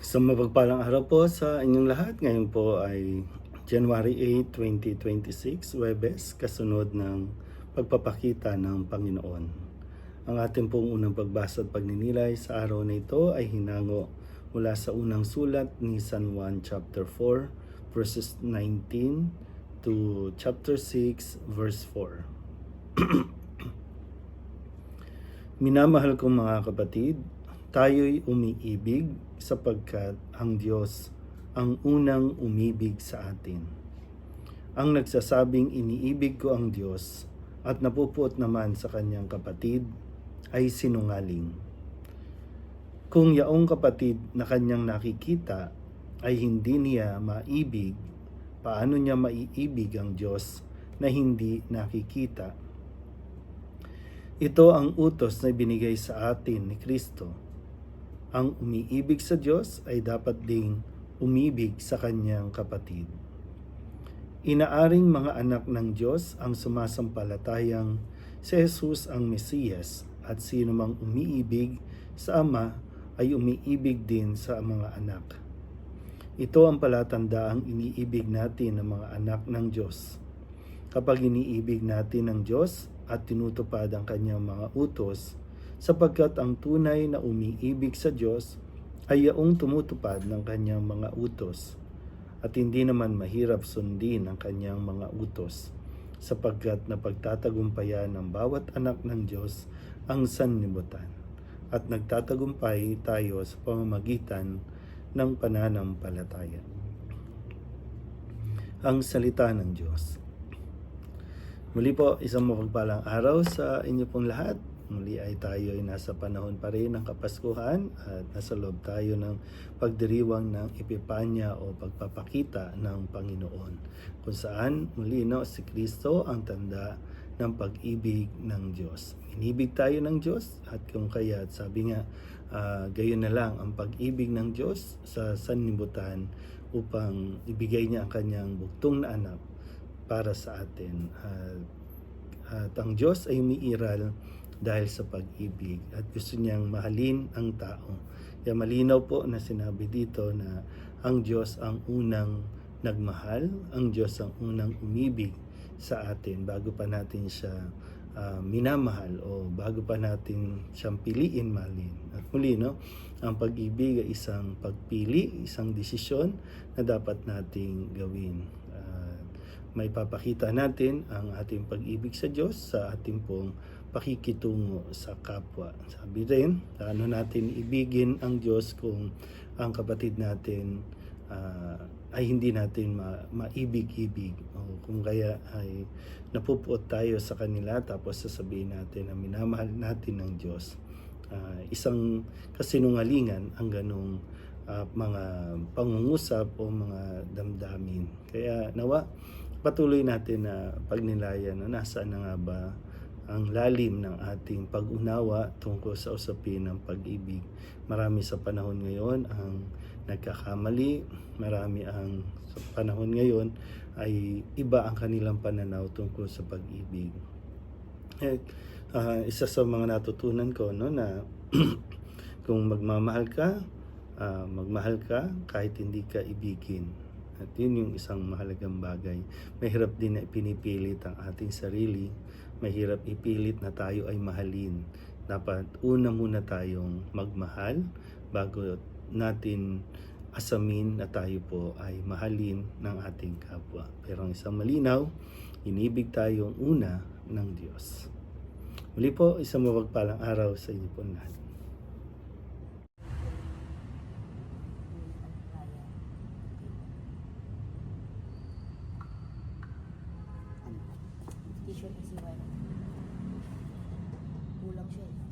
Sa mapagpalang araw po sa inyong lahat. Ngayon po ay January 8, 2026, Huwebes, kasunod ng pagpapakita ng Panginoon. Ang ating pong unang pagbasa at pagninilay sa araw na ito ay hinango mula sa unang sulat ni San Juan chapter 4 verses 19 to chapter 6 verse 4. Minamahal kong mga kapatid, tayo'y umiibig sapagkat ang Diyos ang unang umibig sa atin. Ang nagsasabing iniibig ko ang Diyos at napupuot naman sa kanyang kapatid ay sinungaling. Kung yaong kapatid na kanyang nakikita ay hindi niya maibig, paano niya maiibig ang Diyos na hindi nakikita? Ito ang utos na binigay sa atin ni Kristo. Ang umiibig sa Diyos ay dapat ding umibig sa kanyang kapatid. Inaaring mga anak ng Diyos ang sumasampalatayang si Jesus ang Mesiyas at sino mang umiibig sa Ama ay umiibig din sa mga anak. Ito ang palatandaang iniibig natin ng mga anak ng Diyos. Kapag iniibig natin ang Diyos at tinutupad ang kanyang mga utos, sapagkat ang tunay na umiibig sa Diyos ay yaong tumutupad ng kanyang mga utos at hindi naman mahirap sundin ang kanyang mga utos sapagkat napagtatagumpayan ng bawat anak ng Diyos ang sanlibutan at nagtatagumpay tayo sa pamamagitan ng pananampalataya. Ang salita ng Diyos. Muli po, isang mapagpalang araw sa inyo pong lahat. Muli ay tayo ay nasa panahon pa rin ng Kapaskuhan at nasa loob tayo ng pagdiriwang ng Epipanya o pagpapakita ng Panginoon. Kung saan muli si Kristo ang tanda ng pag-ibig ng Diyos. Inibig tayo ng Diyos at kung kaya sabi nga gayon na lang ang pag-ibig ng Diyos sa sanlibutan upang ibigay niya ang kanyang buktong na anak para sa atin. At ang Diyos ay umiiral dahil sa pag-ibig at gusto niyang mahalin ang tao. Kaya malinaw po na sinabi dito na ang Diyos ang unang nagmahal, ang Diyos ang unang umibig sa atin bago pa natin siya minamahal o bago pa natin siyang piliin mahalin. At muli, ang pag-ibig ay isang pagpili, isang desisyon na dapat nating gawin. May papakita natin ang ating pag-ibig sa Diyos sa ating pong pakikitungo sa kapwa. Sabi rin, paano natin ibigin ang Diyos kung ang kapatid natin ay hindi natin maibig-ibig o kung kaya ay napupuot tayo sa kanila tapos sasabihin natin na minamahal natin ng Diyos. Isang kasinungalingan ang ganong mga pangungusap o mga damdamin. Kaya nawa, patuloy natin na pagnilayan na nasaan na nga ba ang lalim ng ating pag-unawa tungkol sa usapin ng pag-ibig. Marami sa panahon ngayon ang nagkakamali, marami ang sa panahon ngayon ay iba ang kanilang pananaw tungkol sa pag-ibig. Isa sa mga natutunan ko na kung magmamahal ka kahit hindi ka ibigin. At yun yung isang mahalagang bagay. Mahirap din na pinipilit ang ating sarili. Mahirap ipilit na tayo ay mahalin. Dapat una muna tayong magmahal bago natin asamin na tayo po ay mahalin ng ating kapwa. Pero ang isang malinaw, inibig tayong una ng Diyos. Muli po, isang mapagpalang araw sa inyo po lahat. T-shirt ni si Juan. Kulang siya eh.